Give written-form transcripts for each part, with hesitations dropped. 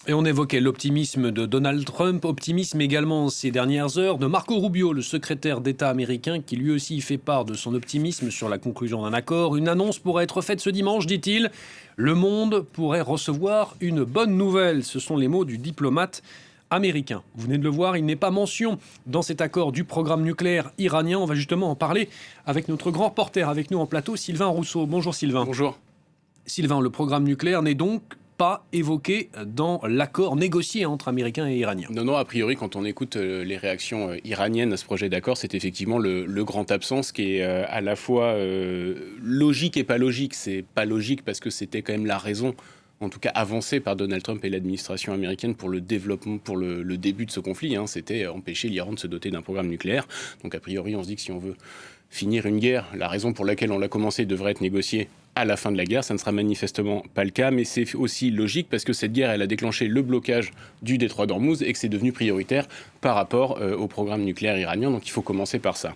Et on évoquait l'optimisme de Donald Trump, optimisme également ces dernières heures de Marco Rubio, le secrétaire d'État américain, qui lui aussi fait part de son optimisme sur la conclusion d'un accord. Une annonce pourrait être faite ce dimanche, dit-il. Le monde pourrait recevoir une bonne nouvelle. Ce sont les mots du diplomate américain. Vous venez de le voir, il n'est pas mention dans cet accord du programme nucléaire iranien. On va justement en parler avec notre grand reporter avec nous en plateau, Sylvain Rousseau. Bonjour Sylvain. Bonjour. Sylvain, le programme nucléaire n'est donc pas évoqué dans l'accord négocié entre Américains et Iraniens. Non, a priori, quand on écoute les réactions iraniennes à ce projet d'accord, c'est effectivement le grand absent, ce qui est à la fois logique et pas logique. C'est pas logique parce que c'était quand même la raison, en tout cas avancée par Donald Trump et l'administration américaine pour le développement, pour le début de ce conflit. C'était empêcher l'Iran de se doter d'un programme nucléaire. Donc a priori, on se dit que si on veut finir une guerre, la raison pour laquelle on l'a commencé devrait être négociée à la fin de la guerre. Ça ne sera manifestement pas le cas, mais c'est aussi logique parce que cette guerre, elle a déclenché le blocage du détroit d'Ormuz et que c'est devenu prioritaire par rapport au programme nucléaire iranien. Donc il faut commencer par ça.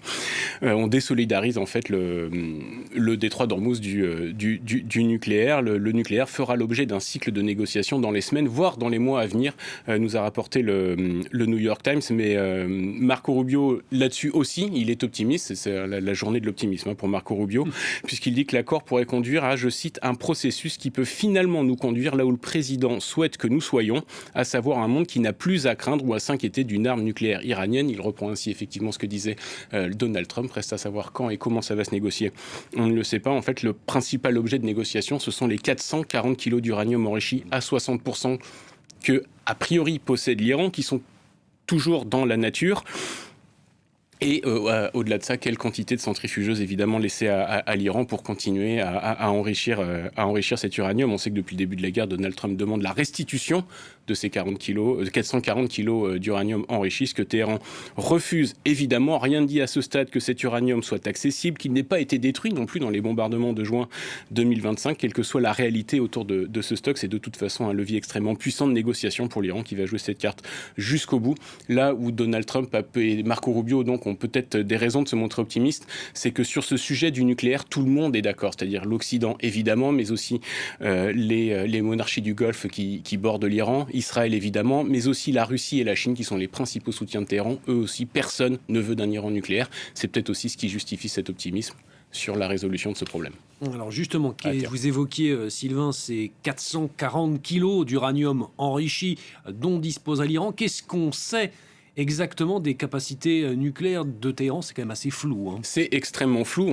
On désolidarise en fait le détroit d'Ormuz du nucléaire. Le nucléaire fera l'objet d'un cycle de négociations dans les semaines, voire dans les mois à venir, nous a rapporté le New York Times. Mais Marco Rubio, là-dessus aussi, il est optimiste. C'est la journée de l'optimisme pour Marco Rubio, puisqu'il dit que l'accord pourrait conduire à, je cite, un processus qui peut finalement nous conduire là où le président souhaite que nous soyons, à savoir un monde qui n'a plus à craindre ou à s'inquiéter d'une arme nucléaire iranienne. Il reprend ainsi effectivement ce que disait Donald Trump. Reste à savoir quand et comment ça va se négocier. On ne le sait pas. En fait, le principal objet de négociation, ce sont les 440 kilos d'uranium enrichi à 60% que, a priori, possède l'Iran, qui sont toujours dans la nature. Et au-delà de ça, quelle quantité de centrifugeuses évidemment laissées à l'Iran pour continuer à enrichir cet uranium. On sait que depuis le début de la guerre, Donald Trump demande la restitution de ces 440 kilos d'uranium enrichi, ce que Téhéran refuse évidemment. Rien ne dit à ce stade que cet uranium soit accessible, qu'il n'ait pas été détruit non plus dans les bombardements de juin 2025, quelle que soit la réalité autour de ce stock. C'est de toute façon un levier extrêmement puissant de négociation pour l'Iran qui va jouer cette carte jusqu'au bout. Là où Donald Trump et Marco Rubio donc ont peut-être des raisons de se montrer optimistes, c'est que sur ce sujet du nucléaire, tout le monde est d'accord, c'est-à-dire l'Occident évidemment, mais aussi les monarchies du Golfe qui bordent l'Iran, Israël évidemment, mais aussi la Russie et la Chine qui sont les principaux soutiens de Téhéran. Eux aussi, personne ne veut d'un Iran nucléaire. C'est peut-être aussi ce qui justifie cet optimisme sur la résolution de ce problème. Alors justement, vous évoquiez, Sylvain, ces 440 kilos d'uranium enrichi dont dispose l'Iran. Qu'est-ce qu'on sait exactement des capacités nucléaires de Téhéran? C'est quand même assez flou. C'est extrêmement flou.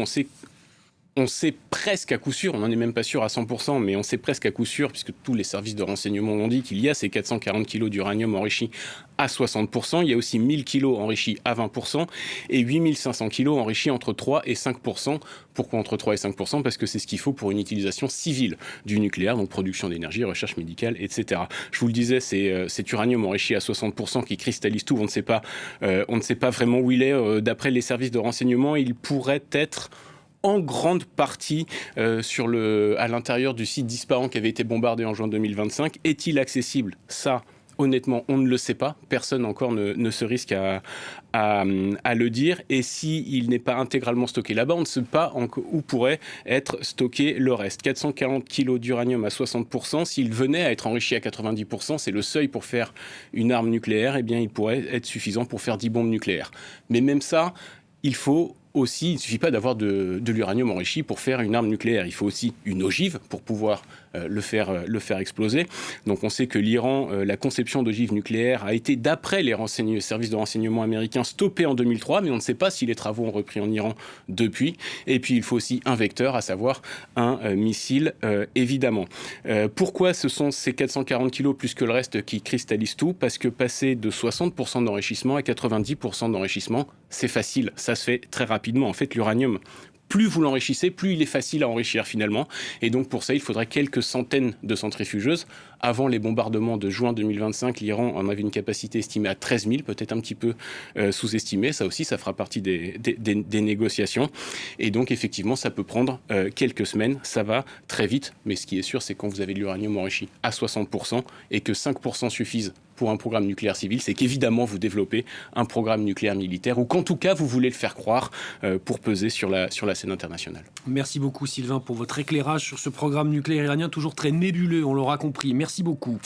On sait presque à coup sûr, on n'en est même pas sûr à 100%, mais on sait presque à coup sûr, puisque tous les services de renseignement l'ont dit, qu'il y a ces 440 kilos d'uranium enrichi à 60%. Il y a aussi 1000 kilos enrichis à 20% et 8500 kilos enrichis entre 3 et 5%. Pourquoi entre 3 et 5%? Parce que c'est ce qu'il faut pour une utilisation civile du nucléaire, donc production d'énergie, recherche médicale, etc. Je vous le disais, c'est cet uranium enrichi à 60% qui cristallise tout. On ne sait pas vraiment où il est. D'après les services de renseignement, il pourrait être en grande partie à l'intérieur du site d'Ispahan qui avait été bombardé en juin 2025. Est-il accessible? Ça, honnêtement, on ne le sait pas. Personne encore ne se risque à le dire. Et s'il n'est pas intégralement stocké là-bas, on ne sait pas où pourrait être stocké le reste. 440 kilos d'uranium à 60%, s'il venait à être enrichi à 90%, c'est le seuil pour faire une arme nucléaire, eh bien, il pourrait être suffisant pour faire 10 bombes nucléaires. Mais même ça, il ne suffit pas d'avoir de l'uranium enrichi pour faire une arme nucléaire. Il faut aussi une ogive pour pouvoir le faire exploser. Donc on sait que l'Iran, la conception d'ogives nucléaires a été, d'après les services de renseignement américains, stoppée en 2003, mais on ne sait pas si les travaux ont repris en Iran depuis. Et puis il faut aussi un vecteur, à savoir un missile, évidemment. Pourquoi ce sont ces 440 kilos plus que le reste qui cristallisent tout? Parce que passer de 60% d'enrichissement à 90% d'enrichissement, c'est facile, ça se fait très rapidement. En fait, l'uranium, plus vous l'enrichissez, plus il est facile à enrichir finalement. Et donc pour ça, il faudrait quelques centaines de centrifugeuses. Avant les bombardements de juin 2025, l'Iran en avait une capacité estimée à 13 000, peut-être un petit peu sous-estimée. Ça aussi, ça fera partie des négociations. Et donc effectivement, ça peut prendre quelques semaines. Ça va très vite. Mais ce qui est sûr, c'est quand vous avez de l'uranium enrichi à 60% et que 5% suffisent pour un programme nucléaire civil, c'est qu'évidemment vous développez un programme nucléaire militaire ou qu'en tout cas vous voulez le faire croire pour peser sur la scène internationale. Merci beaucoup Sylvain pour votre éclairage sur ce programme nucléaire iranien, toujours très nébuleux, on l'aura compris. Merci beaucoup.